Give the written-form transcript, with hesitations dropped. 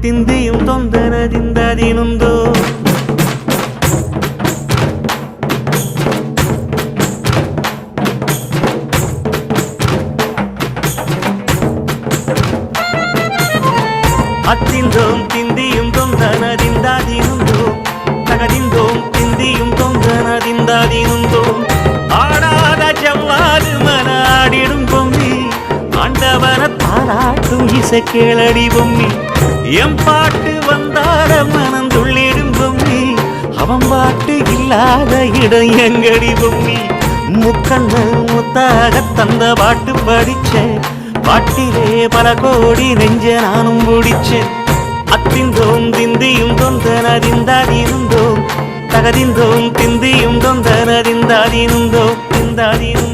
ತಿಂದಿಯು ತೊಂದನದಿಂದ ದಿನೊಂದು ಅತ್ತಿಂದೋಂ ತಿಂದಿಯುಂ ತೊಂದನದಿಂದ ದಿನೊಂದು ತಗದಿಂದೋಂ ತಿಂದಿಯುಂ ತೊಂದನದಿಂದ ದಿನೊಂದು ஆடாத ஜவ்வாது மன ஆடிடும் பொம்மி ஆண்டவன பாராட்டும் இசை கேளடி பொம்மி எம் பாட்டு வந்தார மனம் துள்ளிடும் பொம்மி அவன் பாட்டு இல்லாத இடம் எங்கடி பொம்மி முக்கண்ணு முத்தாக தந்த பாட்டு படிச்சேன் பாட்டிலே பல கோடி நெஞ்ச நானும் முடிச்சேன் அத்திந்தோம் திந்தியும் தொந்தனதிந்தாதிருந்தோம் தகதிந்தோம் திந்தியும் தொந்தனதிந்தாதிருந்தோம் திந்தாதிரும்